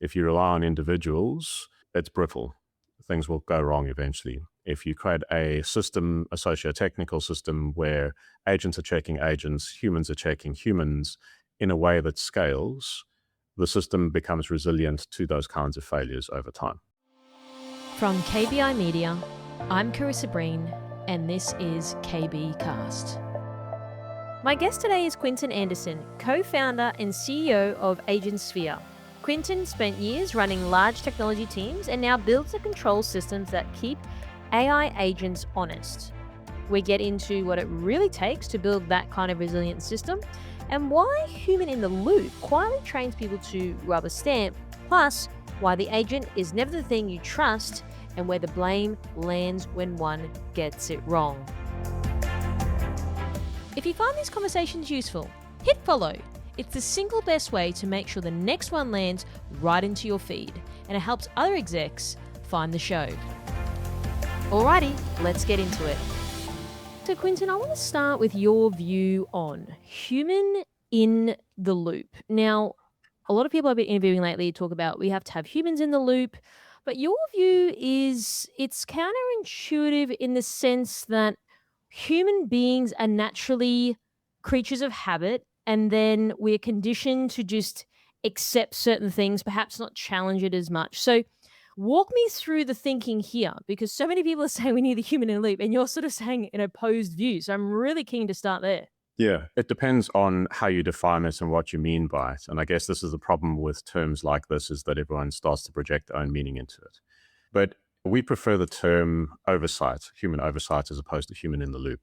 If you rely on individuals, it's brittle. Things will go wrong eventually. If you create a system, a socio-technical system where agents are checking agents, humans are checking humans in a way that scales, the system becomes resilient to those kinds of failures over time. From KBI Media, I'm Carissa Breen, and this is KB Cast. My guest today is Quinton Anderson, co-founder and CEO of Agensphere. Quinton spent years running large technology teams and now builds the control systems that keep AI agents honest. We get into what it really takes to build that kind of resilient system and why human in the loop quietly trains people to rubber stamp, plus why the agent is never the thing you trust and where the blame lands when one gets it wrong. If you find these conversations useful, hit follow. It's the single best way to make sure the next one lands right into your feed, and it helps other execs find the show. Alrighty, let's get into it. So Quinton, I want to start with your view on human in the loop. Now, a lot of people I've been interviewing lately talk about we have to have humans in the loop, but your view is it's counterintuitive in the sense that human beings are naturally creatures of habit, and then we're conditioned to just accept certain things, perhaps not challenge it as much. So walk me through the thinking here, because so many people are saying we need the human in the loop, and you're sort of saying an opposed view. So I'm really keen to start there. Yeah, it depends on how you define it and what you mean by it. And I guess this is the problem with terms like this, is that everyone starts to project their own meaning into it. But we prefer the term oversight, human oversight, as opposed to human in the loop.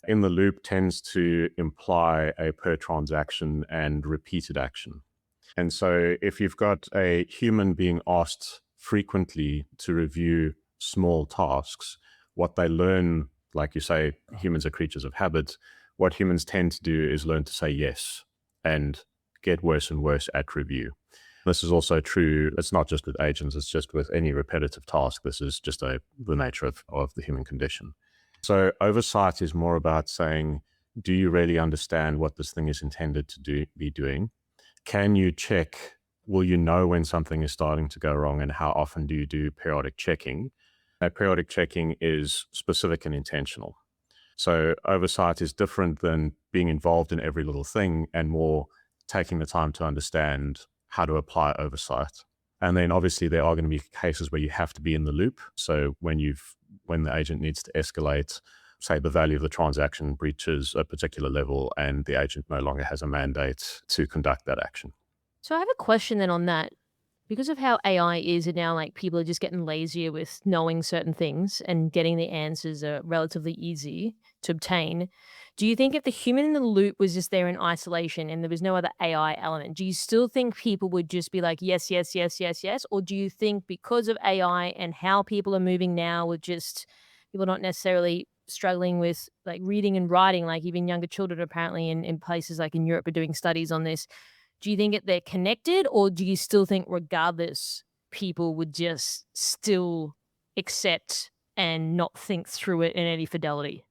In the loop tends to imply a per transaction and repeated action. And so if you've got a human being asked frequently to review small tasks, what they learn, like you say, humans are creatures of habit. What humans tend to do is learn to say yes and get worse and worse at review. This is also true. It's not just with agents, it's just with any repetitive task. This is just the nature of the human condition. So oversight is more about saying, do you really understand what this thing is intended to be doing? Can you check? Will you know when something is starting to go wrong, and how often do you do periodic checking? That periodic checking is specific and intentional. So oversight is different than being involved in every little thing, and more taking the time to understand how to apply oversight. And then obviously there are going to be cases where you have to be in the loop. So when the agent needs to escalate, say the value of the transaction breaches a particular level and the agent no longer has a mandate to conduct that action. So I have a question then on that. Because of how AI is, and now like people are just getting lazier with knowing certain things and getting the answers are relatively easy to obtain. Do you think if the human in the loop was just there in isolation and there was no other AI element, do you still think people would just be like, yes, yes, yes, yes, yes? Or do you think because of AI and how people are moving now with just people not necessarily struggling with like reading and writing, like even younger children apparently in places like in Europe are doing studies on this. Do you think they're connected, or do you still think regardless, people would just still accept and not think through it in any fidelity?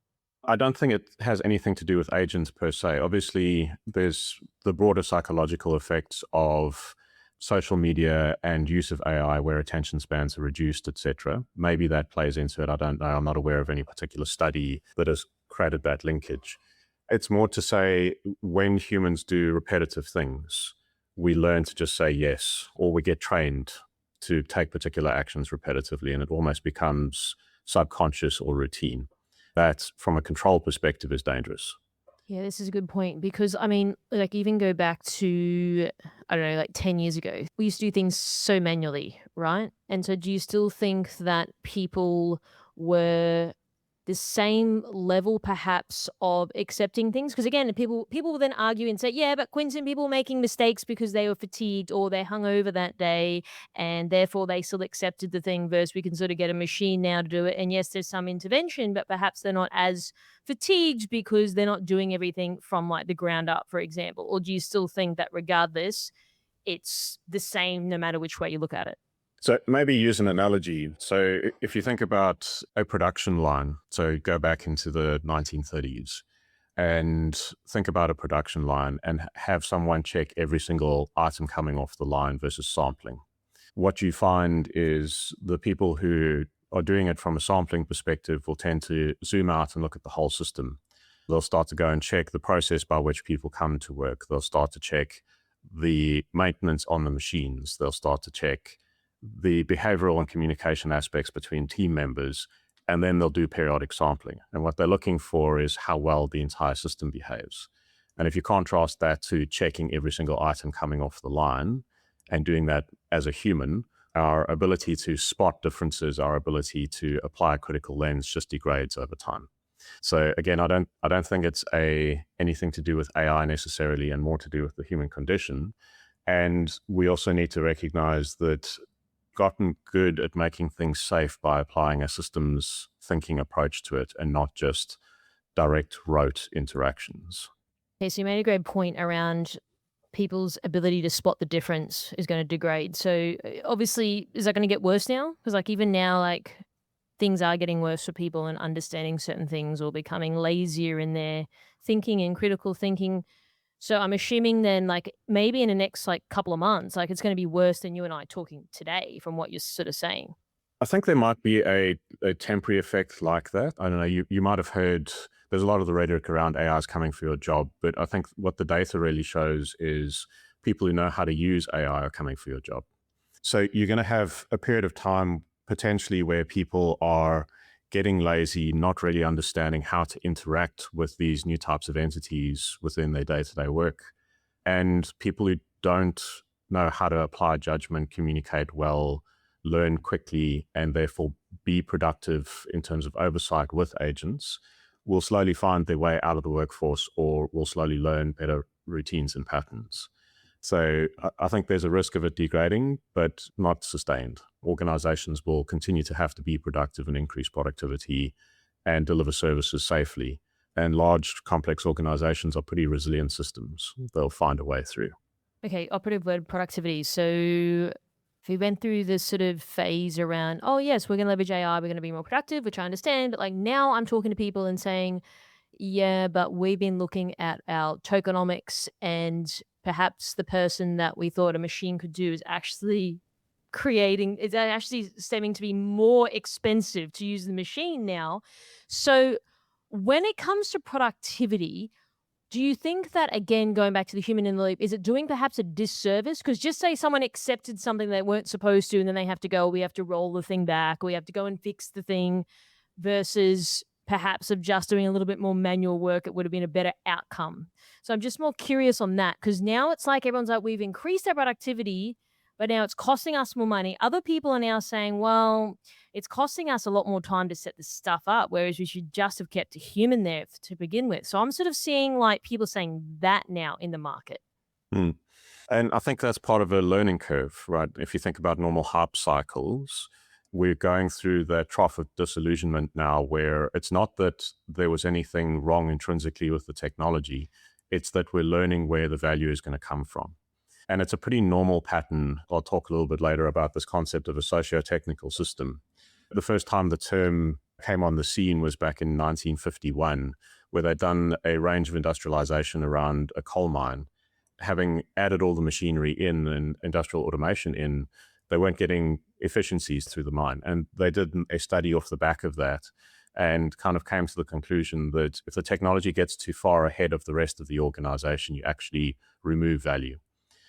I don't think it has anything to do with agents per se. Obviously, there's the broader psychological effects of social media and use of AI where attention spans are reduced, etc. Maybe that plays into it. I don't know. I'm not aware of any particular study that has created that linkage. It's more to say when humans do repetitive things, we learn to just say yes, or we get trained to take particular actions repetitively, and it almost becomes subconscious or routine. That, from a control perspective, is dangerous. Yeah, this is a good point because I mean, like even go back to, I don't know, like 10 years ago, we used to do things so manually, right? And so do you still think that people were the same level perhaps of accepting things? Because again, people will then argue and say, yeah, but Quinton, people were making mistakes because they were fatigued or they hung over that day and therefore they still accepted the thing versus we can sort of get a machine now to do it. And yes, there's some intervention, but perhaps they're not as fatigued because they're not doing everything from like the ground up, for example. Or do you still think that regardless, it's the same no matter which way you look at it? So maybe use an analogy. So if you think about a production line, so go back into the 1930s and think about a production line and have someone check every single item coming off the line versus sampling. What you find is the people who are doing it from a sampling perspective will tend to zoom out and look at the whole system. They'll start to go and check the process by which people come to work. They'll start to check the maintenance on the machines. They'll start to check the behavioral and communication aspects between team members, and then they'll do periodic sampling. And what they're looking for is how well the entire system behaves. And if you contrast that to checking every single item coming off the line and doing that as a human, our ability to spot differences, our ability to apply a critical lens just degrades over time. So again, I don't think it's anything to do with AI necessarily, and more to do with the human condition. And we also need to recognize that gotten good at making things safe by applying a systems thinking approach to it and not just direct rote interactions. Okay, so you made a great point around people's ability to spot the difference is going to degrade. So obviously, is that going to get worse now? Because like even now, like things are getting worse for people and understanding certain things or becoming lazier in their thinking and critical thinking. So I'm assuming then like maybe in the next like couple of months, like it's going to be worse than you and I talking today from what you're sort of saying. I think there might be a temporary effect like that. I don't know. You might have heard there's a lot of the rhetoric around AI is coming for your job, but I think what the data really shows is people who know how to use AI are coming for your job. So you're going to have a period of time potentially where people are getting lazy, not really understanding how to interact with these new types of entities within their day-to-day work, and people who don't know how to apply judgment, communicate well, learn quickly, and therefore be productive in terms of oversight with agents will slowly find their way out of the workforce or will slowly learn better routines and patterns. So I think there's a risk of it degrading, but not sustained. Organizations will continue to have to be productive and increase productivity and deliver services safely. And large, complex organizations are pretty resilient systems. They'll find a way through. Okay, operative word productivity. So if we went through this sort of phase around, oh yes, we're going to leverage AI, we're going to be more productive, which I understand. But like now I'm talking to people and saying, yeah, but we've been looking at our tokenomics and perhaps the person that we thought a machine could do is actually is actually stemming to be more expensive to use the machine now. So when it comes to productivity, do you think that, again, going back to the human in the loop, is it doing perhaps a disservice? Because just say someone accepted something they weren't supposed to, and then they have to go, we have to roll the thing back, or we have to go and fix the thing, versus perhaps of just doing a little bit more manual work, it would have been a better outcome. So I'm just more curious on that, because now it's like everyone's like, we've increased our productivity, but now it's costing us more money. Other people are now saying, well, it's costing us a lot more time to set this stuff up, whereas we should just have kept a human there to begin with. So I'm sort of seeing like people saying that now in the market. Hmm. And I think that's part of a learning curve, right? If you think about normal hype cycles, we're going through the trough of disillusionment now where it's not that there was anything wrong intrinsically with the technology, it's that we're learning where the value is going to come from. And it's a pretty normal pattern. I'll talk a little bit later about this concept of a socio-technical system. The first time the term came on the scene was back in 1951, where they'd done a range of industrialization around a coal mine. Having added all the machinery in and industrial automation in, they weren't getting efficiencies through the mine. And they did a study off the back of that and kind of came to the conclusion that if the technology gets too far ahead of the rest of the organization, you actually remove value.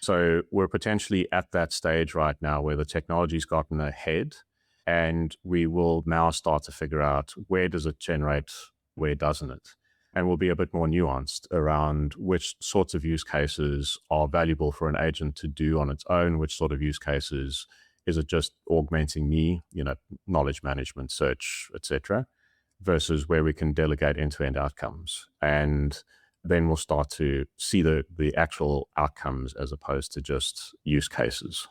So we're potentially at that stage right now where the technology's gotten ahead, and we will now start to figure out where does it generate, where doesn't it? And we'll be a bit more nuanced around which sorts of use cases are valuable for an agent to do on its own, which sort of use cases is it just augmenting me, knowledge management, search, etc., versus where we can delegate end-to-end outcomes. And then we'll start to see the actual outcomes as opposed to just use cases.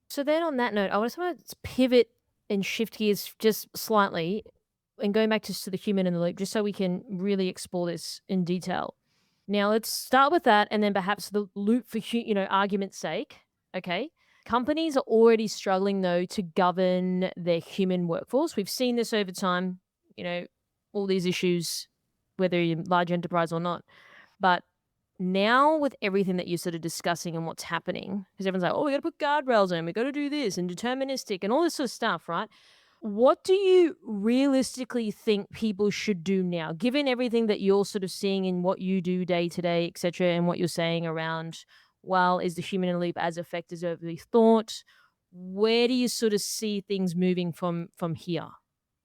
So then on that note, I just want to pivot and shift gears just slightly and going back just to the human in the loop, just so we can really explore this in detail. Now, let's start with that and then perhaps the loop for, argument's sake. Okay. Companies are already struggling, though, to govern their human workforce. We've seen this over time, all these issues, whether you're large enterprise or not. But Now with everything that you're sort of discussing and what's happening, because everyone's like, oh, we got to put guardrails in, we got to do this and deterministic and all this sort of stuff, right? What do you realistically think people should do now, given everything that you're sort of seeing in what you do day to day, et cetera, and what you're saying around, well, is the human in the loop as effective as we thought? Where do you sort of see things moving from here?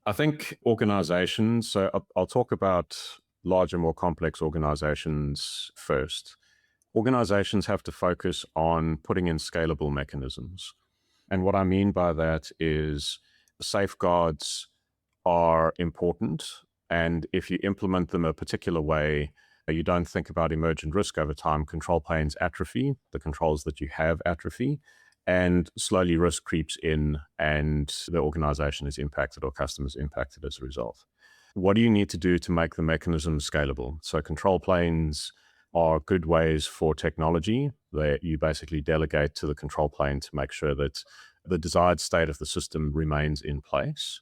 I think organizations, so I'll talk about larger, more complex organizations first. Organizations have to focus on putting in scalable mechanisms. And what I mean by that is safeguards are important. And if you implement them a particular way, you don't think about emergent risk over time, control planes atrophy, the controls that you have atrophy, and slowly risk creeps in and the organization is impacted or customers impacted as a result. What do you need to do to make the mechanism scalable? So control planes are good ways for technology that you basically delegate to the control plane to make sure that the desired state of the system remains in place.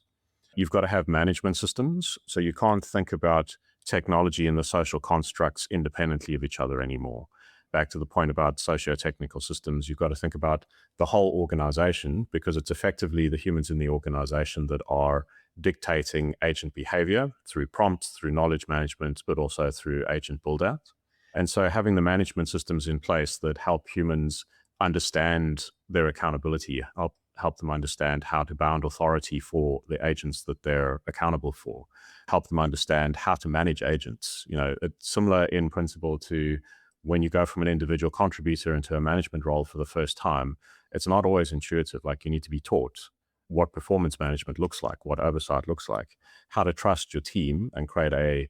You've got to have management systems. So you can't think about technology and the social constructs independently of each other anymore. Back to the point about socio-technical systems, you've got to think about the whole organization because it's effectively the humans in the organization that are dictating agent behavior through prompts, through knowledge management, but also through agent build-out. And so having the management systems in place that help humans understand their accountability, help them understand how to bound authority for the agents that they're accountable for, help them understand how to manage agents. It's similar in principle to when you go from an individual contributor into a management role for the first time. It's not always intuitive. Like, you need to be taught what performance management looks like, what oversight looks like, how to trust your team and create a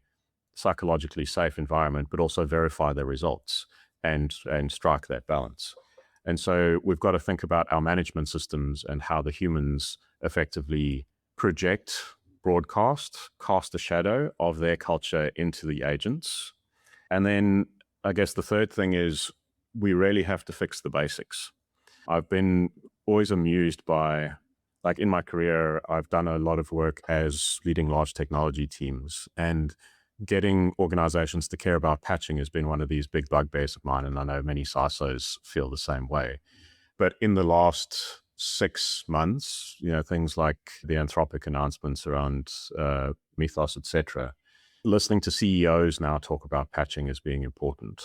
psychologically safe environment, but also verify their results and strike that balance. And so we've got to think about our management systems and how the humans effectively project, broadcast, cast a shadow of their culture into the agents. And then I guess the third thing is we really have to fix the basics. I've been always amused by, like in my career, I've done a lot of work as leading large technology teams, and getting organizations to care about patching has been one of these big bugbears of mine. And I know many CISOs feel the same way. But in the last 6 months, things like the Anthropic announcements around Mythos, etc., listening to CEOs now talk about patching as being important.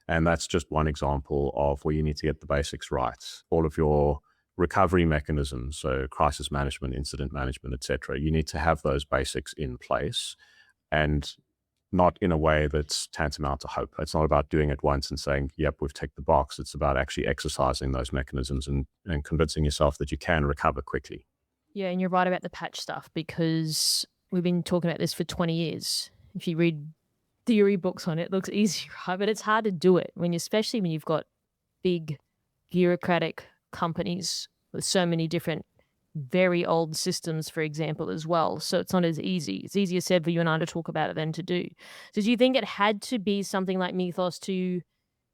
And that's just one example of where you need to get the basics right. All of your recovery mechanisms, so crisis management, incident management, etc., you need to have those basics in place, and not in a way that's tantamount to hope. It's not about doing it once and saying, yep, we've ticked the box. It's about actually exercising those mechanisms and convincing yourself that you can recover quickly. Yeah, and you're right about the patch stuff because we've been talking about this for 20 years. If you read theory books on it, it looks easy, right? But it's hard to do it especially when you've got big bureaucratic companies with so many different very old systems, for example, as well. So it's not as easy. It's easier said for you and I to talk about it than to do. So do you think it had to be something like Mythos to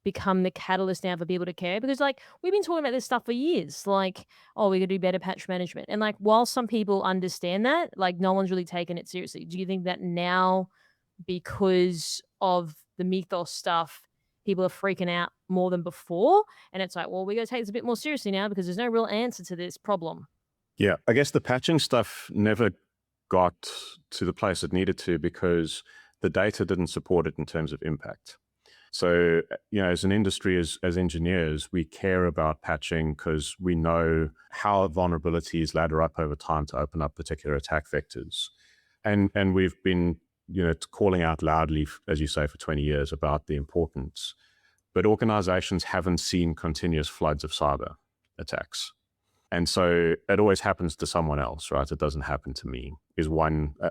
become the catalyst now for people to care? Because we've been talking about this stuff for years, oh, we could do better patch management. And while some people understand that, no one's really taken it seriously. Do you think that now, because of the Mythos stuff, people are freaking out more than before? And it's well, we got to take this a bit more seriously now because there's no real answer to this problem. Yeah, I guess the patching stuff never got to the place it needed to because the data didn't support it in terms of impact. So, as an industry, as engineers, we care about patching because we know how vulnerabilities ladder up over time to open up particular attack vectors. And we've been, calling out loudly, as you say, for 20 years about the importance. But organizations haven't seen continuous floods of cyber attacks. And so it always happens to someone else, right? It doesn't happen to me, is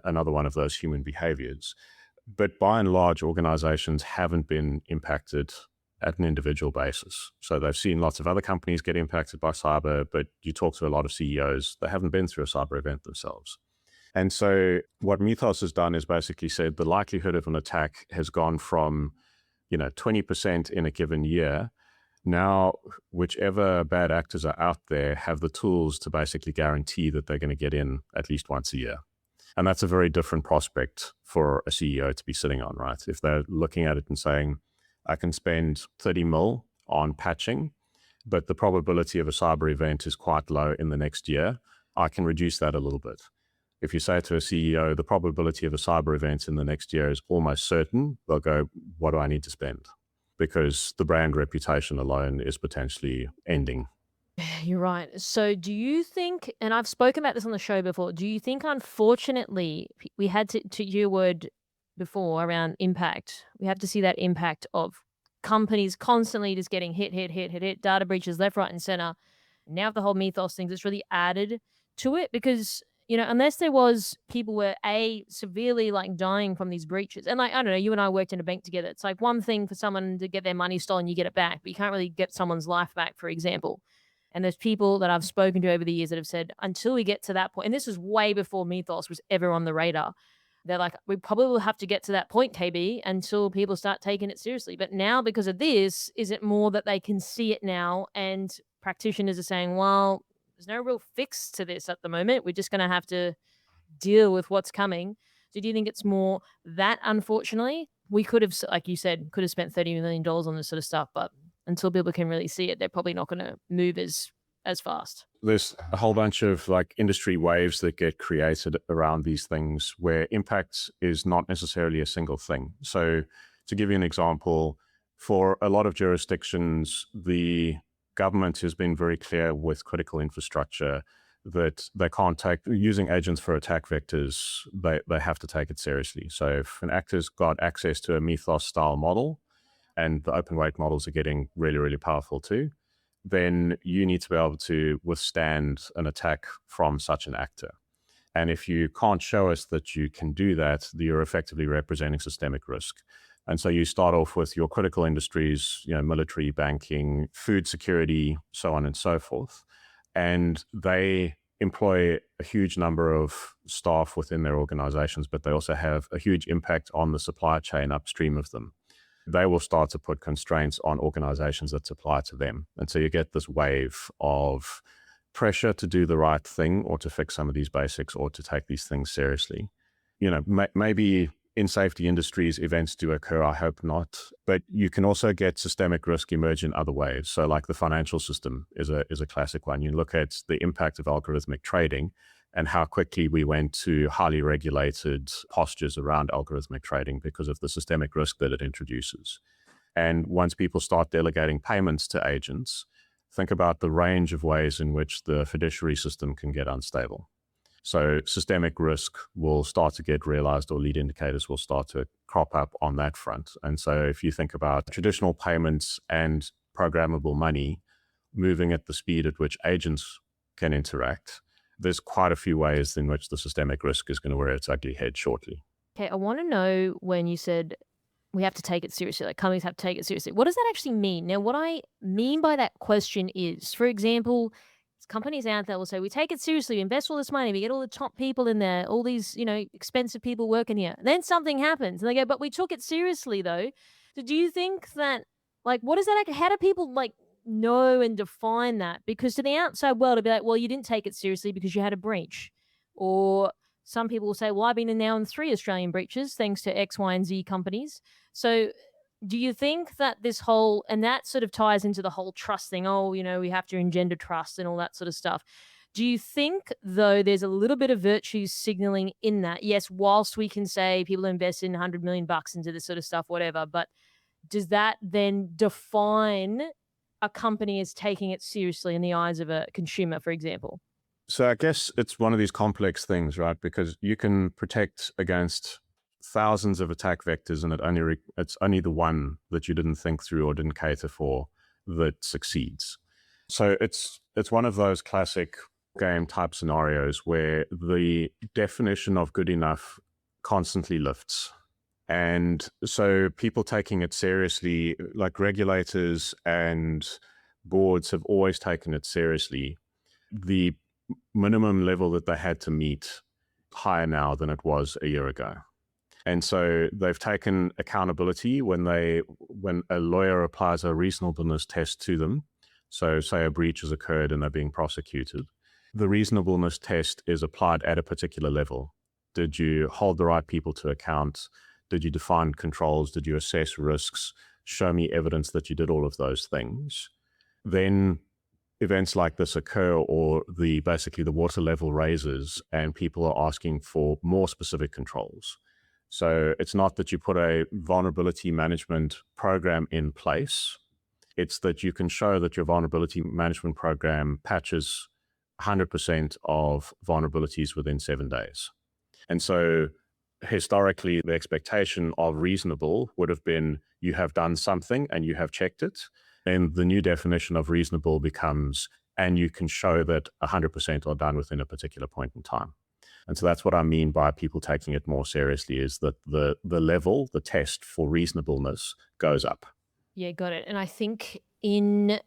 another one of those human behaviors. But by and large, organizations haven't been impacted at an individual basis. So they've seen lots of other companies get impacted by cyber, but you talk to a lot of CEOs, they haven't been through a cyber event themselves. And so what Mythos has done is basically said the likelihood of an attack has gone from, 20% in a given year. Now, whichever bad actors are out there have the tools to basically guarantee that they're going to get in at least once a year. And that's a very different prospect for a CEO to be sitting on, right? If they're looking at it and saying, I can spend 30 mil on patching, but the probability of a cyber event is quite low in the next year. I can reduce that a little bit. If you say to a CEO, the probability of a cyber event in the next year is almost certain, they'll go, what do I need to spend? Because the brand reputation alone is potentially ending. You're right. So, do you think, and I've spoken about this on the show before, do you think, unfortunately, we had to your word before around impact, we have to see that impact of companies constantly just getting hit, data breaches left, right, and center. Now, the whole mythos things, it's really added to it because, unless there was people were severely like dying from these breaches, and like, I don't know, you and I worked in a bank together. It's like one thing for someone to get their money stolen, you get it back, but you can't really get someone's life back, for example. And there's people that I've spoken to over the years that have said, until we get to that point, and this was way before Mythos was ever on the radar, they're like, we probably will have to get to that point, KB, until people start taking it seriously. But now, because of this, is it more that they can see it now and practitioners are saying, well, there's no real fix to this at the moment. We're just going to have to deal with what's coming. So do you think it's more that, unfortunately, we could have, like you said, could have spent $30 million on this sort of stuff, but until people can really see it, they're probably not going to move as fast. There's a whole bunch of like industry waves that get created around these things where impact is not necessarily a single thing. So to give you an example, for a lot of jurisdictions, the government has been very clear with critical infrastructure that they can't take using agents for attack vectors. They have to take it seriously. So if an actor's got access to a Mythos style model, and the open weight models are getting really, really powerful too, then you need to be able to withstand an attack from such an actor. And if you can't show us that you can do that, you're effectively representing systemic risk. And so you start off with your critical industries, military, banking, food security, so on and so forth. And they employ a huge number of staff within their organizations, but they also have a huge impact on the supply chain upstream of them. They will start to put constraints on organizations that supply to them. And so you get this wave of pressure to do the right thing or to fix some of these basics or to take these things seriously. Maybe in safety industries, events do occur, I hope not, but you can also get systemic risk emerge in other ways. So like the financial system is a classic one. You look at the impact of algorithmic trading and how quickly we went to highly regulated postures around algorithmic trading because of the systemic risk that it introduces. And once people start delegating payments to agents, think about the range of ways in which the fiduciary system can get unstable. So systemic risk will start to get realized, or lead indicators will start to crop up on that front. And so if you think about traditional payments and programmable money moving at the speed at which agents can interact, there's quite a few ways in which the systemic risk is going to rear its ugly head shortly. Okay, I want to know when you said we have to take it seriously, like companies have to take it seriously. What does that actually mean? Now, what I mean by that question is, for example, there's companies out there will say, we take it seriously, we invest all this money, we get all the top people in there, all these, expensive people working here. And then something happens and they go, but we took it seriously though. So do you think that, like, what is that? How do people know and define that? Because to the outside world, it'd be like, well, you didn't take it seriously because you had a breach. Or some people will say, well, I've been in now in 3 Australian breaches thanks to X, Y, and Z companies. So do you think that this whole, and that sort of ties into the whole trust thing, we have to engender trust and all that sort of stuff. Do you think, though, there's a little bit of virtue signaling in that? Yes, whilst we can say people invest in $100 million into this sort of stuff, whatever, but does that then define a company as taking it seriously in the eyes of a consumer, for example? So I guess it's one of these complex things, right? Because you can protect against thousands of attack vectors, and it's only the one that you didn't think through or didn't cater for that succeeds. So it's one of those classic game type scenarios where the definition of good enough constantly lifts. And so people taking it seriously, like regulators and boards have always taken it seriously. The minimum level that they had to meet higher now than it was a year ago. And so they've taken accountability when a lawyer applies a reasonableness test to them. So say a breach has occurred and they're being prosecuted. The reasonableness test is applied at a particular level. Did you hold the right people to account? Did you define controls? Did you assess risks? show me evidence that you did all of those things, then events like this occur, or basically the water level raises and people are asking for more specific controls. So it's not that you put a vulnerability management program in place. It's that you can show that your vulnerability management program patches 100% of vulnerabilities within 7 days. And so historically, the expectation of reasonable would have been you have done something and you have checked it. And the new definition of reasonable becomes, and you can show that 100% are done within a particular point in time. And so that's what I mean by people taking it more seriously, is that the level, the test for reasonableness goes up. Yeah, got it. And I think in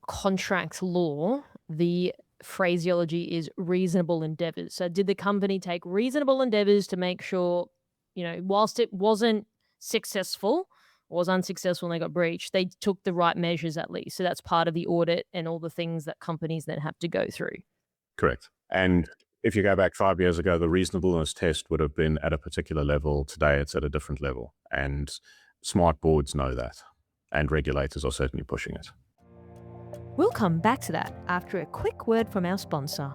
contract law, the phraseology is reasonable endeavors. So did the company take reasonable endeavors to make sure, whilst it wasn't successful, was unsuccessful and they got breached, they took the right measures at least. So that's part of the audit and all the things that companies then have to go through. Correct. And if you go back 5 years ago, the reasonableness test would have been at a particular level. Today, it's at a different level. And smart boards know that. And regulators are certainly pushing it. We'll come back to that after a quick word from our sponsor.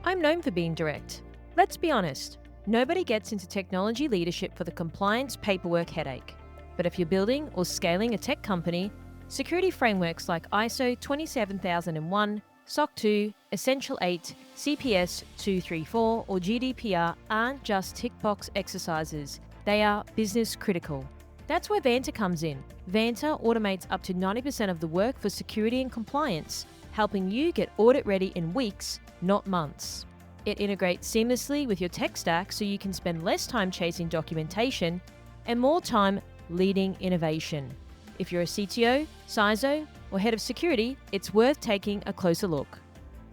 I'm known for being direct. Let's be honest, nobody gets into technology leadership for the compliance paperwork headache. But if you're building or scaling a tech company, security frameworks like ISO 27001, SOC 2, Essential 8, CPS 234, or GDPR aren't just tick box exercises, they are business critical. That's where Vanta comes in. Vanta automates up to 90% of the work for security and compliance, helping you get audit ready in weeks, not months. It integrates seamlessly with your tech stack so you can spend less time chasing documentation and more time leading innovation. If you're a CTO, CISO, or head of security, it's worth taking a closer look.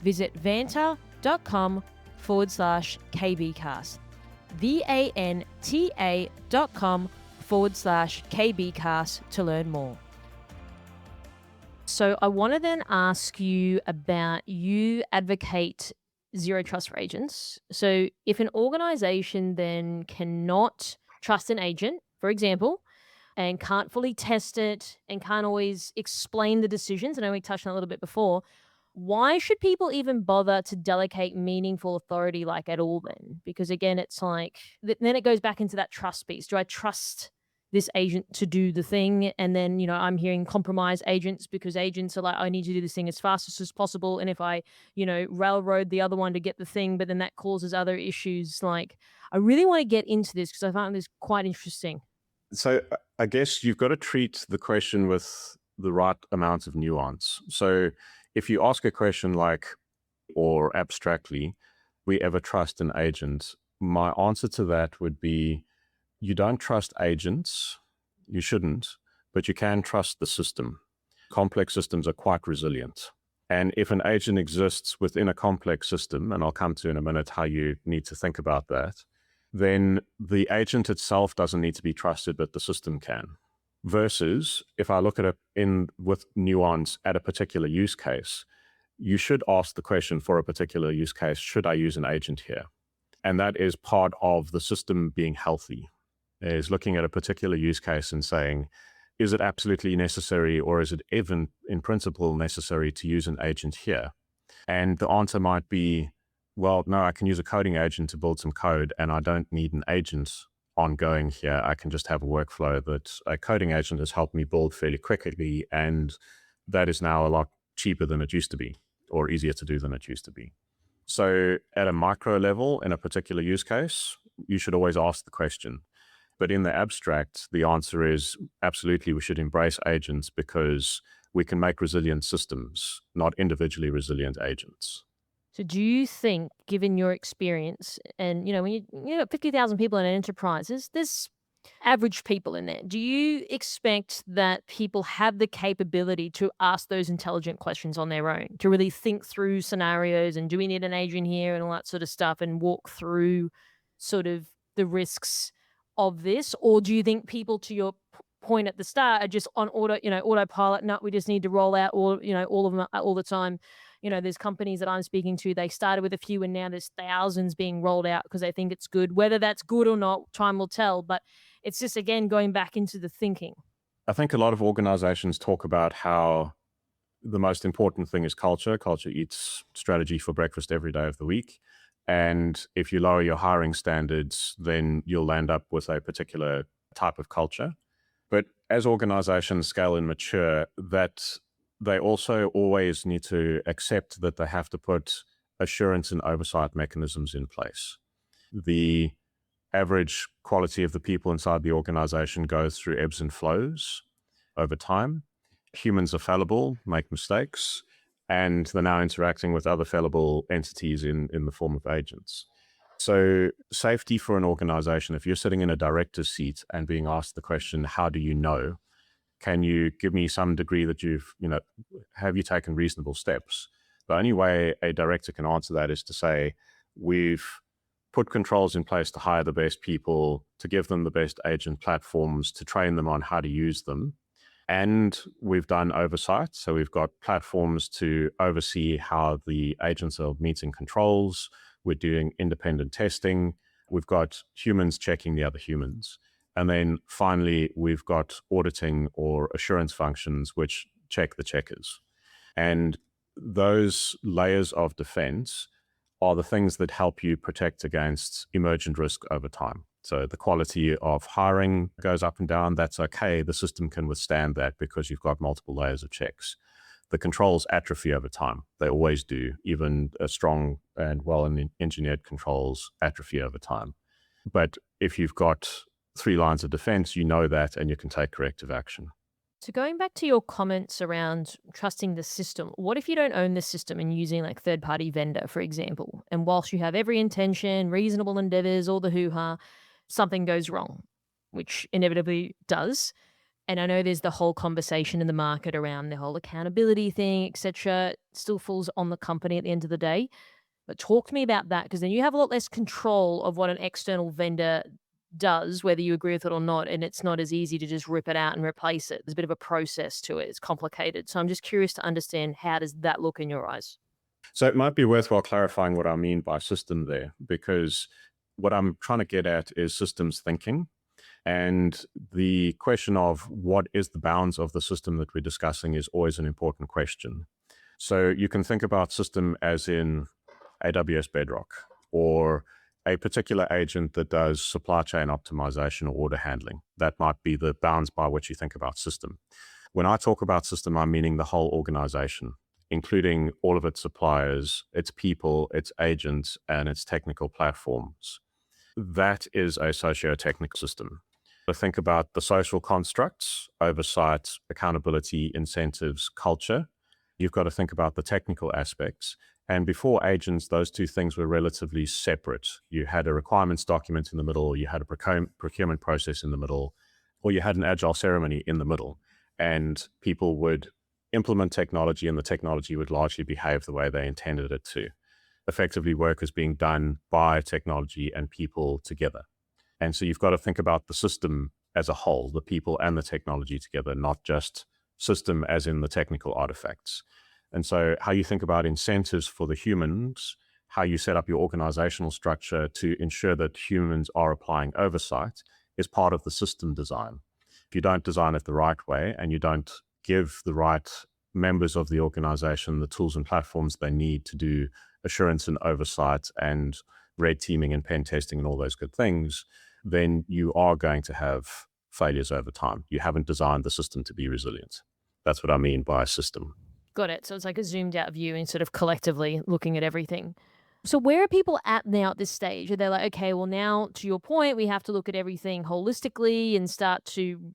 Visit vanta.com/KBcast. vanta.com/KBcast to learn more. So I want to then ask you about, you advocate zero trust for agents. So if an organization then cannot trust an agent, for example, and can't fully test it and can't always explain the decisions, I know we touched on it a little bit before, why should people even bother to delegate meaningful authority at all then? Because again, it's like, then it goes back into that trust piece. Do I trust this agent to do the thing? And then, I'm hearing compromise agents because agents are like, I need to do this thing as fast as possible. And if I, railroad the other one to get the thing, but then that causes other issues. I really want to get into this because I find this quite interesting. So I guess you've got to treat the question with the right amount of nuance. So if you ask a question or abstractly, we ever trust an agent? My answer to that would be, you don't trust agents, you shouldn't, but you can trust the system. Complex systems are quite resilient. And if an agent exists within a complex system, and I'll come to in a minute how you need to think about that, then the agent itself doesn't need to be trusted, but the system can. Versus, if I look at it with nuance at a particular use case, you should ask the question for a particular use case, should I use an agent here? And that is part of the system being healthy, is looking at a particular use case and saying, is it absolutely necessary, or is it even in principle necessary to use an agent here? And the answer might be, well, no, I can use a coding agent to build some code, and I don't need an agent ongoing here. I can just have a workflow that a coding agent has helped me build fairly quickly, and that is now a lot cheaper than it used to be, or easier to do than it used to be. So at a micro level, in a particular use case, you should always ask the question. But in the abstract, the answer is absolutely we should embrace agents because we can make resilient systems, not individually resilient agents. So do you think, given your experience, and when you got 50,000 people in an enterprise, there's average people in there. Do you expect that people have the capability to ask those intelligent questions on their own, to really think through scenarios and do we need an agent here and all that sort of stuff, and walk through sort of the risks of this? Or do you think people, to your point at the start, are just on autopilot? No, we just need to roll out all of them all the time. There's companies that I'm speaking to, they started with a few and now there's thousands being rolled out because they think it's good. Whether that's good or not, time will tell. But it's just, again, going back into the thinking. I think a lot of organizations talk about how the most important thing is culture. Culture eats strategy for breakfast every day of the week. And if you lower your hiring standards, then you'll land up with a particular type of culture. But as organizations scale and mature, that they also always need to accept that they have to put assurance and oversight mechanisms in place. The average quality of the people inside the organization goes through ebbs and flows over time. Humans are fallible, make mistakes, and they're now interacting with other fallible entities in the form of agents. So safety for an organization, if you're sitting in a director's seat and being asked the question, how do you know? Can you give me some degree that have you taken reasonable steps? The only way a director can answer that is to say, we've put controls in place to hire the best people, to give them the best agent platforms, to train them on how to use them. And we've done oversight. So we've got platforms to oversee how the agents are meeting controls. We're doing independent testing. We've got humans checking the other humans. And then finally, we've got auditing or assurance functions which check the checkers. And those layers of defense are the things that help you protect against emergent risk over time. So the quality of hiring goes up and down. That's okay. The system can withstand that because you've got multiple layers of checks. The controls atrophy over time. They always do. Even strong and well-engineered controls atrophy over time. But if you've got 3 lines of defense, you know that, and you can take corrective action. So going back to your comments around trusting the system, what if you don't own the system and using like third-party vendor, for example? And whilst you have every intention, reasonable endeavors, all the hoo-ha, something goes wrong, which inevitably does. And I know there's the whole conversation in the market around the whole accountability thing, etc. It still falls on the company at the end of the day. But talk to me about that, because then you have a lot less control of what an external vendor does, whether you agree with it or not, and it's not as easy to just rip it out and replace it. There's a bit of a process to it. It's complicated. So I'm just curious to understand, how does that look in your eyes? So it might be worthwhile clarifying what I mean by system there, because what I'm trying to get at is systems thinking. And the question of what is the bounds of the system that we're discussing is always an important question. So you can think about system as in AWS Bedrock, or a particular agent that does supply chain optimization or order handling. That might be the bounds by which you think about system. When I talk about system, I'm meaning the whole organization, including all of its suppliers, its people, its agents, and its technical platforms. That is a socio-technical system. So think about the social constructs, oversight, accountability, incentives, culture. You've got to think about the technical aspects. And before agents, those two things were relatively separate. You had a requirements document in the middle, you had a procurement process in the middle, or you had an agile ceremony in the middle. And people would implement technology, and the technology would largely behave the way they intended it to. Effectively, work is being done by technology and people together. And so you've got to think about the system as a whole, the people and the technology together, not just system as in the technical artifacts. And so how you think about incentives for the humans, how you set up your organizational structure to ensure that humans are applying oversight is part of the system design. If you don't design it the right way and you don't give the right members of the organization the tools and platforms they need to do assurance and oversight and red teaming and pen testing and all those good things, then you are going to have failures over time. You haven't designed the system to be resilient. That's what I mean by a system. Got it. So it's like a zoomed out view and sort of collectively looking at everything. So where are people at now at this stage? Are they like, okay, well now to your point, we have to look at everything holistically and start to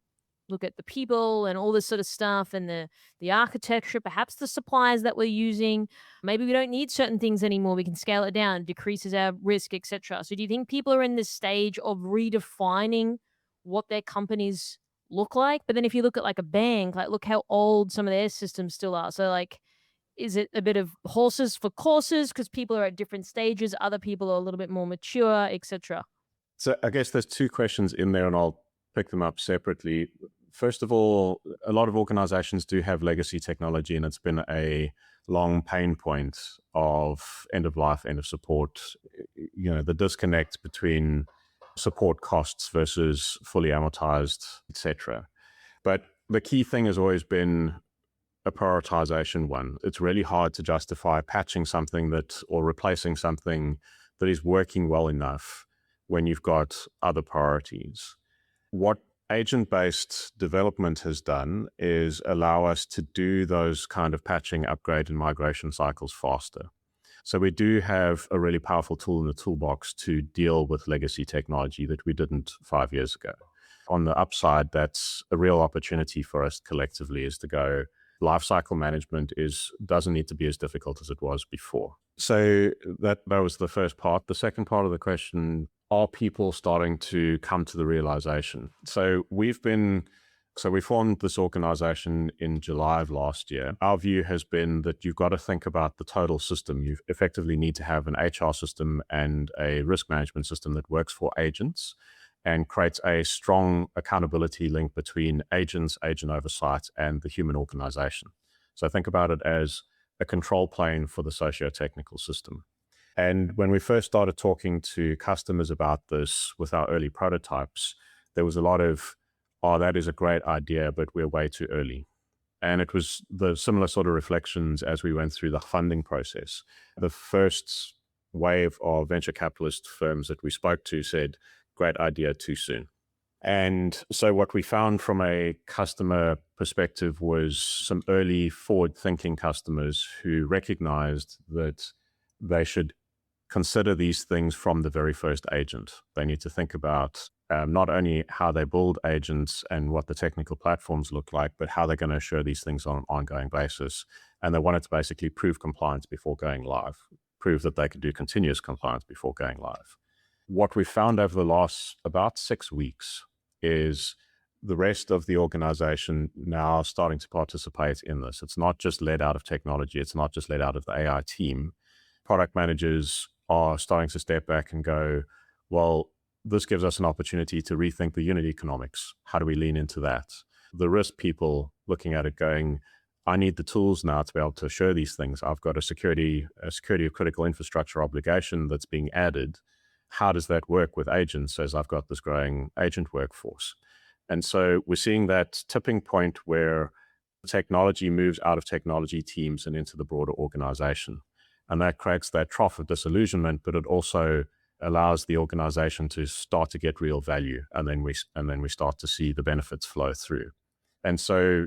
look at the people and all this sort of stuff and the architecture, perhaps the suppliers that we're using. Maybe we don't need certain things anymore. We can scale it down, it decreases our risk, etc. So do you think people are in this stage of redefining what their companies look like? But then if you look at like a bank, like look how old some of their systems still are. So like, is it a bit of horses for courses because people are at different stages, other people are a little bit more mature, etc.? So I guess there's 2 questions in there, and I'll pick them up separately. First of all, a lot of organizations do have legacy technology, and it's been a long pain point of end of life, end of support, the disconnect between support costs versus fully amortized, etc. But The key thing has always been a prioritization one. It's really hard to justify patching something that or replacing something that is working well enough when you've got other priorities. What agent-based development has done is allow us to do those kind of patching, upgrade, and migration cycles faster. So we do have a really powerful tool in the toolbox to deal with legacy technology that we didn't 5 years ago. On the upside, that's a real opportunity for us collectively, is to go, lifecycle management doesn't need to be as difficult as it was before. So that was the first part. The second part of the question, are people starting to come to the realization? So we formed this organization in July of last year. Our view has been that you've got to think about the total system. You effectively need to have an HR system and a risk management system that works for agents and creates a strong accountability link between agents, agent oversight, and the human organization. So think about it as a control plane for the socio-technical system. And when we first started talking to customers about this with our early prototypes, there was a lot of, oh, that is a great idea, but we're way too early. And it was the similar sort of reflections as we went through the funding process. The first wave of venture capitalist firms that we spoke to said, great idea, too soon. And so what we found from a customer perspective was some early forward-thinking customers who recognized that they should consider these things from the very first agent. They need to think about not only how they build agents and what the technical platforms look like, but how they're going to assure these things on an ongoing basis. And they wanted to basically prove compliance before going live, prove that they could do continuous compliance before going live. What we found over the last about 6 weeks is the rest of the organization now starting to participate in this. It's not just led out of technology. It's not just led out of the AI team. Product managers are starting to step back and go, well, this gives us an opportunity to rethink the unit economics. How do we lean into that? The risk people looking at it going, I need the tools now to be able to assure these things. I've got a security of critical infrastructure obligation that's being added. How does that work with agents as I've got this growing agent workforce? And so we're seeing that tipping point where technology moves out of technology teams and into the broader organization. And that creates that trough of disillusionment, but it also allows the organization to start to get real value. And then we start to see the benefits flow through. And so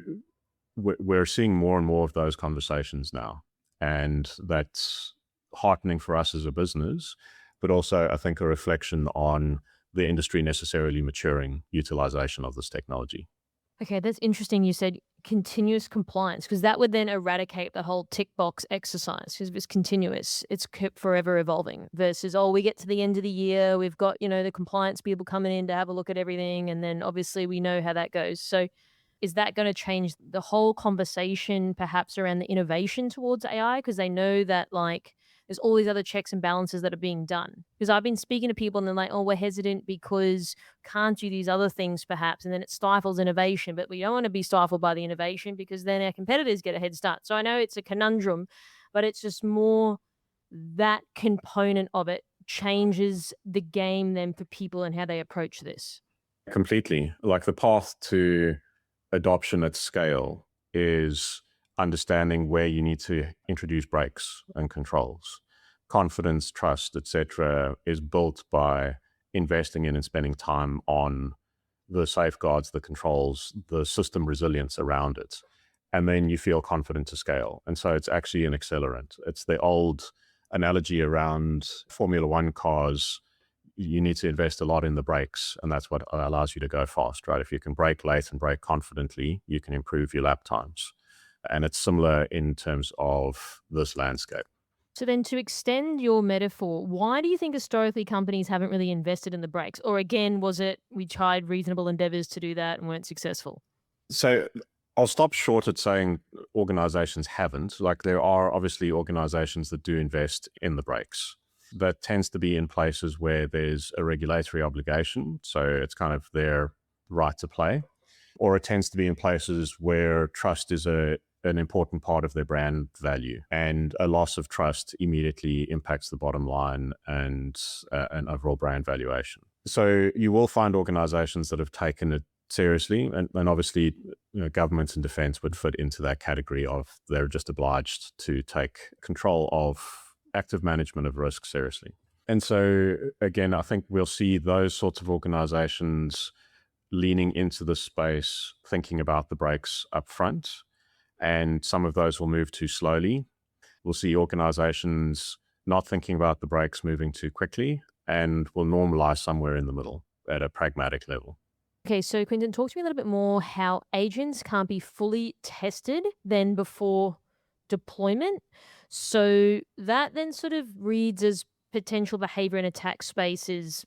we're seeing more and more of those conversations now. And that's heartening for us as a business, but also I think a reflection on the industry necessarily maturing utilization of this technology. Okay, that's interesting. You said continuous compliance, because that would then eradicate the whole tick box exercise. Because if it's continuous, it's kept forever evolving versus, oh, we get to the end of the year, we've got, the compliance people coming in to have a look at everything. And then obviously we know how that goes. So is that going to change the whole conversation perhaps around the innovation towards AI? Because they know that there's all these other checks and balances that are being done. Because I've been speaking to people and they're like, oh, we're hesitant because can't do these other things perhaps. And then it stifles innovation, but we don't want to be stifled by the innovation because then our competitors get a head start. So I know it's a conundrum, but it's just more that component of it changes the game then for people and how they approach this. Completely. Like the path to adoption at scale is understanding where you need to introduce brakes and controls. Confidence, trust, etc., is built by investing in and spending time on the safeguards, the controls, the system resilience around it. And then you feel confident to scale. And so it's actually an accelerant. It's the old analogy around Formula One cars. You need to invest a lot in the brakes, and that's what allows you to go fast, right? If you can brake late and brake confidently, you can improve your lap times. And it's similar in terms of this landscape. So then to extend your metaphor, why do you think historically companies haven't really invested in the brakes? Or again, was it we tried reasonable endeavors to do that and weren't successful? So I'll stop short at saying organizations haven't. Like there are obviously organizations that do invest in the brakes. That tends to be in places where there's a regulatory obligation. So it's kind of their right to play. Or it tends to be in places where trust is an important part of their brand value, and a loss of trust immediately impacts the bottom line and an overall brand valuation. So you will find organizations that have taken seriously. And obviously, governments and defense would fit into that category of they're just obliged to take control of active management of risk seriously. And so, again, I think we'll see those sorts of organizations leaning into the space, thinking about the breaks up front, and some of those will move too slowly. We'll see organizations not thinking about the breaks moving too quickly, and will normalize somewhere in the middle at a pragmatic level. Okay, so Quinton, talk to me a little bit more how agents can't be fully tested then before deployment. So that then sort of reads as potential behavior in attack space is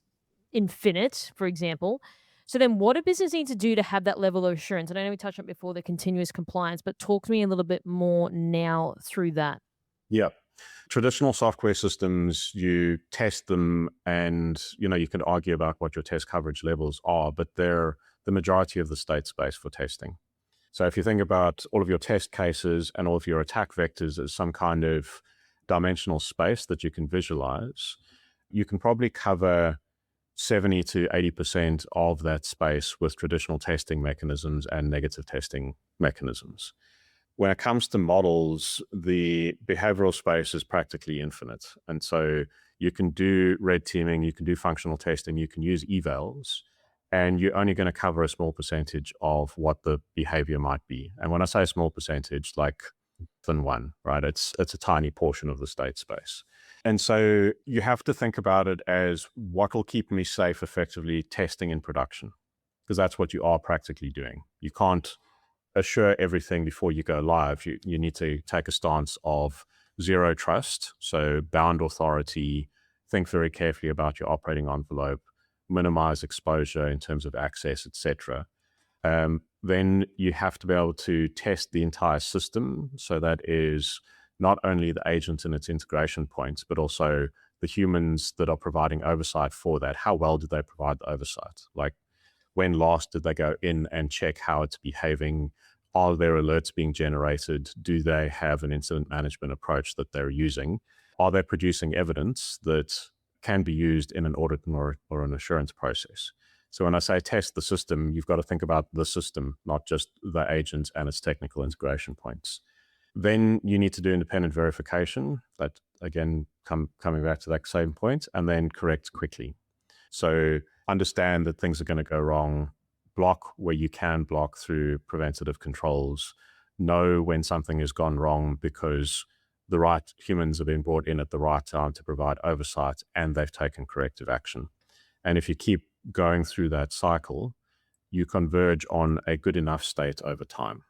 infinite, for example. So then what do business need to do to have that level of assurance? And I know we touched on it before, the continuous compliance, but talk to me a little bit more now through that. Yeah. Traditional software systems, you test them and, you can argue about what your test coverage levels are, but they're the majority of the state space for testing. So if you think about all of your test cases and all of your attack vectors as some kind of dimensional space that you can visualize, you can probably cover 70 to 80% of that space with traditional testing mechanisms and negative testing mechanisms. When it comes to models, the behavioral space is practically infinite. And so you can do red teaming, you can do functional testing, you can use evals, and you're only going to cover a small percentage of what the behavior might be. And when I say a small percentage, like than one, right? It's a tiny portion of the state space. And so you have to think about it as what will keep me safe effectively testing in production, because that's what you are practically doing. You can't assure everything before you go live. You need to take a stance of zero trust, so bound authority, think very carefully about your operating envelope, minimize exposure in terms of access, etc. Then you have to be able to test the entire system. So that is not only the agent and its integration points, but also the humans that are providing oversight for that. How well did they provide the oversight? Like, when last did they go in and check how it's behaving? Are there alerts being generated? Do they have an incident management approach that they're using? Are they producing evidence that can be used in an audit or an assurance process? So when I say test the system, you've got to think about the system, not just the agent and its technical integration points. Then you need to do independent verification, that again, coming back to that same point, and then correct quickly. So understand that things are going to go wrong, block where you can block through preventative controls, know when something has gone wrong because the right humans have been brought in at the right time to provide oversight and they've taken corrective action. And if you keep going through that cycle, you converge on a good enough state over time.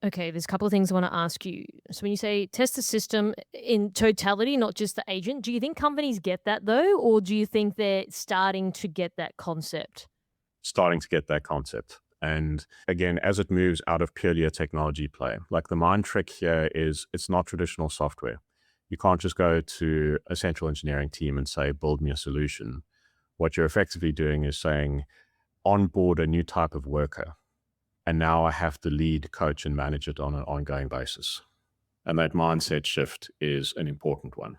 Okay, there's a couple of things I want to ask you. So when you say test the system in totality, not just the agent, do you think companies get that though? Or do you think they're starting to get that concept? Starting to get that concept. And again, as it moves out of purely a technology play, like the mind trick here is it's not traditional software. You can't just go to a central engineering team and say, build me a solution. What you're effectively doing is saying, onboard a new type of worker. And now I have to lead, coach, and manage it on an ongoing basis. And that mindset shift is an important one.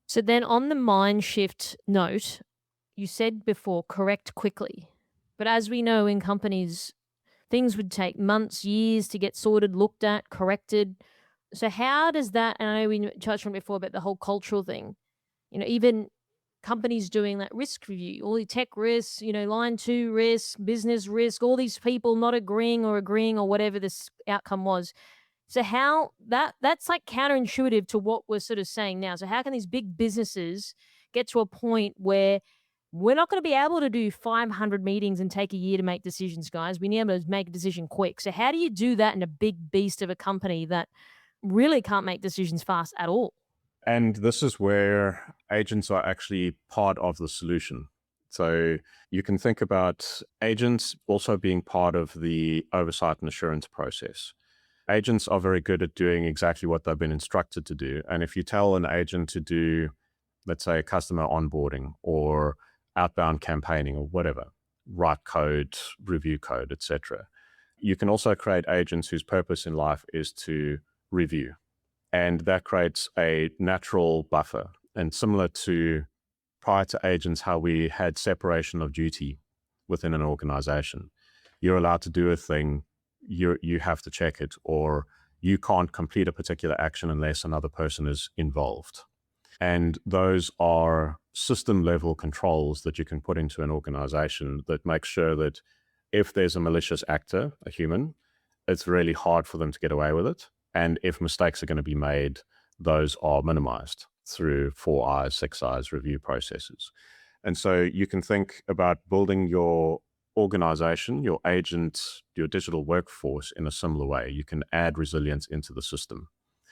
So then on the mind shift note, you said before, correct quickly. But as we know in companies, things would take months, years to get sorted, looked at, corrected. So how does that, and I know we touched on it before about the whole cultural thing, even companies doing that risk review, all the tech risks, line 2 risk, business risk, all these people not agreeing or whatever this outcome was. So how that's like counterintuitive to what we're sort of saying now. So how can these big businesses get to a point where we're not going to be able to do 500 meetings and take a year to make decisions, guys? We need to make a decision quick. So how do you do that in a big beast of a company that really can't make decisions fast at all? And this is where agents are actually part of the solution. So you can think about agents also being part of the oversight and assurance process. Agents are very good at doing exactly what they've been instructed to do. And if you tell an agent to do, let's say, customer onboarding or outbound campaigning or whatever, write code, review code, etc., you can also create agents whose purpose in life is to review. And that creates a natural buffer. And similar to prior to agents, how we had separation of duty within an organization. you're allowed to do a thing, you have to check it, or you can't complete a particular action unless another person is involved. And those are system level controls that you can put into an organization that make sure that if there's a malicious actor, a human, it's really hard for them to get away with it. And if mistakes are going to be made, those are minimized through 4 eyes, 6 eyes review processes. And so you can think about building your organization, your agent, your digital workforce in a similar way. You can add resilience into the system.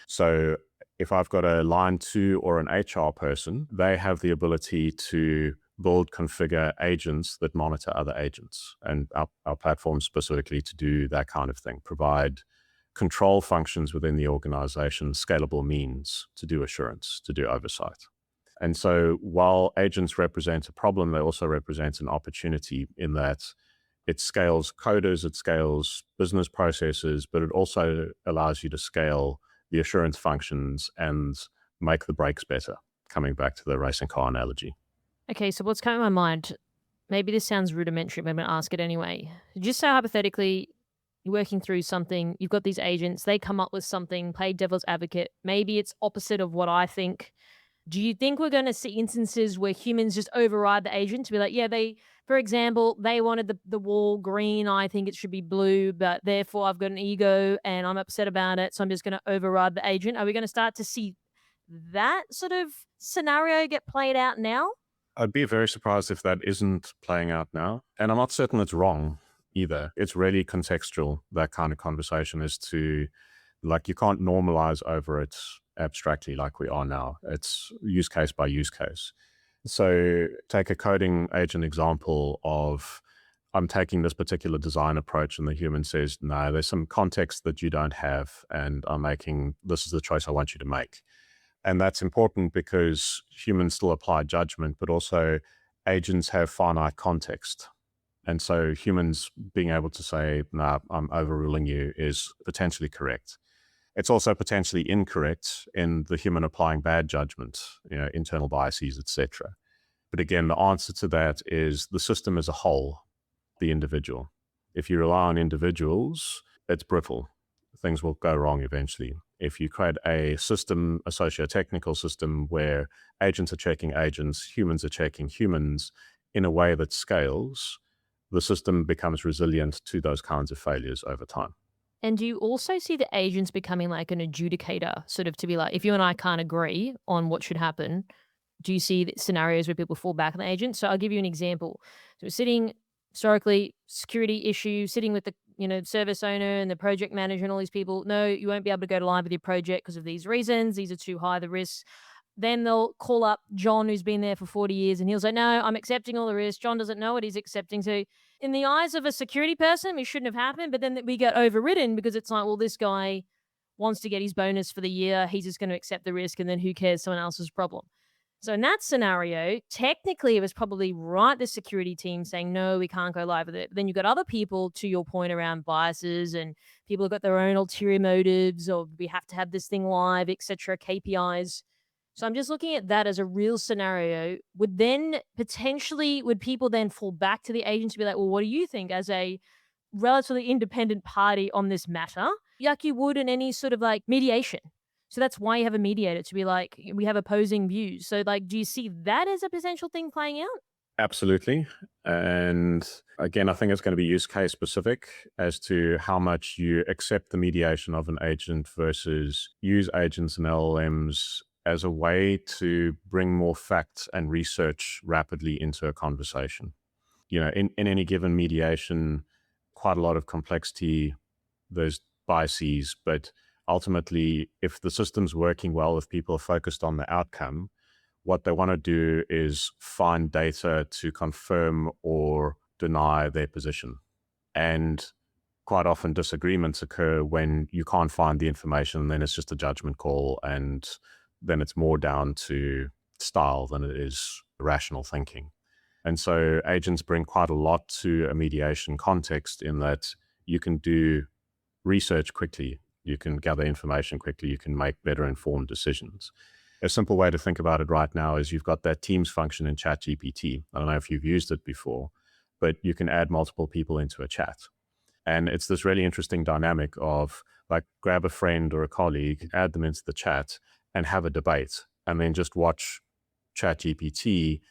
So if I've got a line 2 or an HR person, they have the ability to build, configure agents that monitor other agents. And our platform specifically to do that kind of thing, provide control functions within the organization, scalable means to do assurance, to do oversight. And so while agents represent a problem, they also represent an opportunity in that it scales coders, it scales business processes, but it also allows you to scale the assurance functions and make the brakes better, coming back to the racing car analogy. Okay, so what's coming to my mind, maybe this sounds rudimentary, but I'm going to ask it anyway. Just say hypothetically, you're working through something, you've got these agents, they come up with something, play devil's advocate. Maybe it's opposite of what I think. Do you think we're going to see instances where humans just override the agent to be like, yeah, for example, they wanted the wall green. I think it should be blue, but therefore I've got an ego and I'm upset about it. So I'm just going to override the agent. Are we going to start to see that sort of scenario get played out now? I'd be very surprised if that isn't playing out now. And I'm not certain it's wrong either. It's really contextual, that kind of conversation, is to, like, you can't normalize over it abstractly like we are now. It's use case by use case. So take a coding agent example of, I'm taking this particular design approach and the human says, no, there's some context that you don't have and this is the choice I want you to make. And that's important because humans still apply judgment, but also agents have finite context. And so humans being able to say, nah, I'm overruling you is potentially correct. It's also potentially incorrect in the human applying bad judgment, internal biases, etc. But again, the answer to that is the system as a whole, the individual. If you rely on individuals, it's brittle. Things will go wrong eventually. If you create a system, a socio-technical system where agents are checking agents, humans are checking humans in a way that scales, the system becomes resilient to those kinds of failures over time. And do you also see the agents becoming like an adjudicator, sort of to be like, if you and I can't agree on what should happen, do you see scenarios where people fall back on the agent? So I'll give you an example. So sitting historically, security issue, sitting with the service owner and the project manager and all these people. No, you won't be able to go live with your project because of these reasons. These are too high the risks. Then they'll call up John, who's been there for 40 years, and he'll say, no, I'm accepting all the risks. John doesn't know what he's accepting. So in the eyes of a security person, it shouldn't have happened. But then we get overridden because it's like, well, this guy wants to get his bonus for the year. He's just going to accept the risk. And then who cares? Someone else's problem. So in that scenario, technically it was probably right, the security team saying, no, we can't go live with it. But then you've got other people, to your point, around biases, and people have got their own ulterior motives, or we have to have this thing live, etc., KPIs. So I'm just looking at that as a real scenario. Would people then fall back to the agent to be like, well, what do you think as a relatively independent party on this matter? Like you would in any sort of like mediation. So that's why you have a mediator, to be like, we have opposing views. So like, do you see that as a potential thing playing out? Absolutely. And again, I think it's going to be use case specific as to how much you accept the mediation of an agent versus use agents and LLMs as a way to bring more facts and research rapidly into a conversation. In any given mediation, quite a lot of complexity, there's biases, but ultimately, if the system's working well, if people are focused on the outcome, what they want to do is find data to confirm or deny their position. And quite often disagreements occur when you can't find the information, and then it's just a judgment call, and then it's more down to style than it is rational thinking. And so agents bring quite a lot to a mediation context in that you can do research quickly, you can gather information quickly, you can make better informed decisions. A simple way to think about it right now is you've got that Teams function in ChatGPT. I don't know if you've used it before, but you can add multiple people into a chat. And it's this really interesting dynamic of like grab a friend or a colleague, add them into the chat and have a debate, and then just watch ChatGPT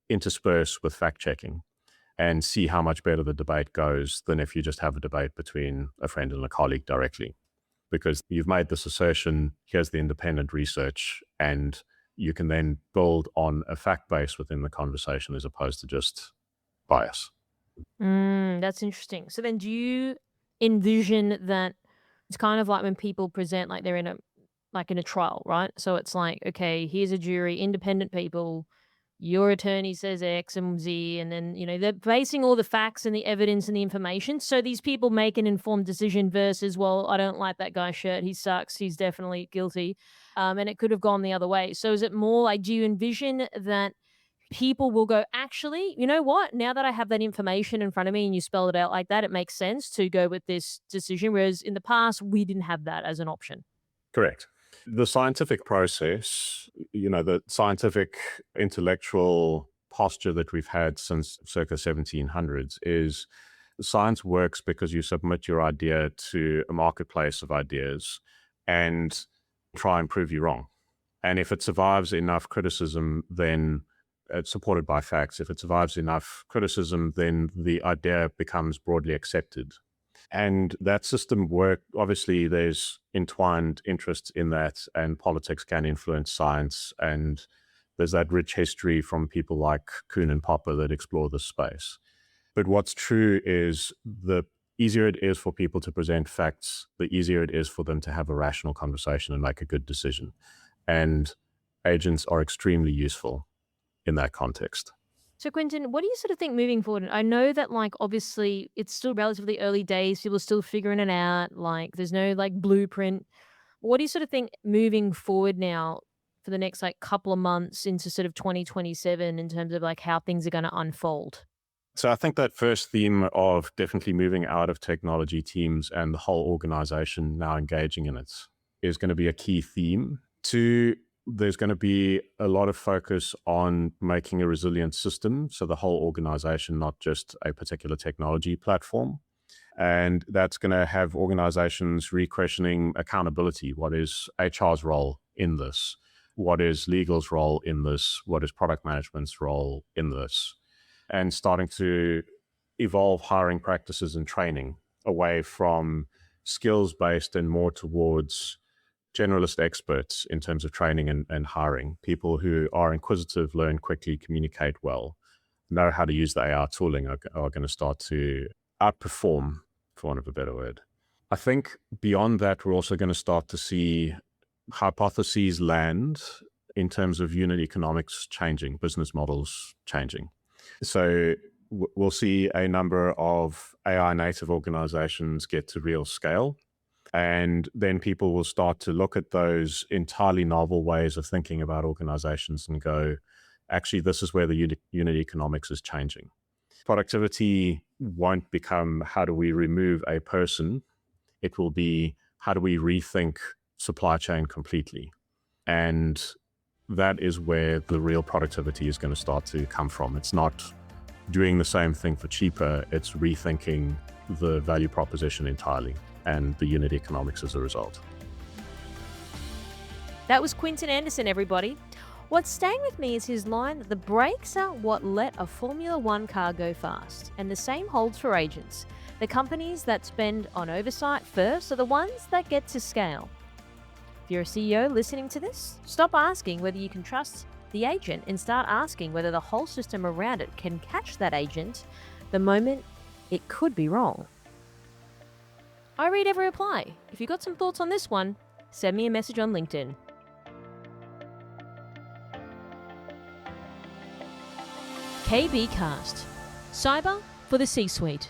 intersperse with fact checking and see how much better the debate goes than if you just have a debate between a friend and a colleague directly. Because you've made this assertion, here's the independent research, and you can then build on a fact base within the conversation as opposed to just bias. That's interesting. So then do you envision that it's kind of like when people present like they're in a trial, right? So it's like, okay, here's a jury, independent people, your attorney says X and Z, and then, they're basing all the facts and the evidence and the information. So these people make an informed decision versus, well, I don't like that guy's shirt. He sucks. He's definitely guilty. And it could have gone the other way. So is it more like, do you envision that people will go, actually, you know what? Now that I have that information in front of me and you spell it out like that, it makes sense to go with this decision. Whereas in the past, we didn't have that as an option. Correct. The scientific process, the scientific intellectual posture that we've had since circa 1700s is science works because you submit your idea to a marketplace of ideas and try and prove you wrong. And if it survives enough criticism, then it's supported by facts. If it survives enough criticism, then the idea becomes broadly accepted. And that system work, obviously, there's entwined interests in that, and politics can influence science. And there's that rich history from people like Kuhn and Popper that explore this space. But what's true is the easier it is for people to present facts, the easier it is for them to have a rational conversation and make a good decision. And agents are extremely useful in that context. So, Quinton, what do you sort of think moving forward? I know that, like, obviously, it's still relatively early days. People are still figuring it out. Like, there's no, like, blueprint. What do you sort of think moving forward now for the next, like, couple of months into sort of 2027 in terms of, like, how things are going to unfold? So I think that first theme of definitely moving out of technology teams and the whole organization now engaging in it is going to be a key theme. Two, there's going to be a lot of focus on making a resilient system. So the whole organization, not just a particular technology platform. And that's going to have organizations re-questioning accountability. What is HR's role in this? What is legal's role in this? What is product management's role in this? And starting to evolve hiring practices and training away from skills-based and more towards generalist experts in terms of training and hiring. People who are inquisitive, learn quickly, communicate well, know how to use the AI tooling are going to start to outperform, for want of a better word. I think beyond that, we're also going to start to see hypotheses land in terms of unit economics changing, business models changing. So we'll see a number of AI native organizations get to real scale. And then people will start to look at those entirely novel ways of thinking about organizations and go, actually, this is where the unit economics is changing. Productivity won't become how do we remove a person? It will be how do we rethink supply chain completely? And that is where the real productivity is going to start to come from. It's not doing the same thing for cheaper, it's rethinking the value proposition entirely and the unit economics as a result. That was Quinton Anderson, everybody. What's staying with me is his line that the brakes are what let a Formula One car go fast. And the same holds for agents. The companies that spend on oversight first are the ones that get to scale. If you're a CEO listening to this, stop asking whether you can trust the agent and start asking whether the whole system around it can catch that agent the moment it could be wrong. I read every reply. If you got some thoughts on this one, send me a message on LinkedIn. KB Cast. Cyber for the C-suite.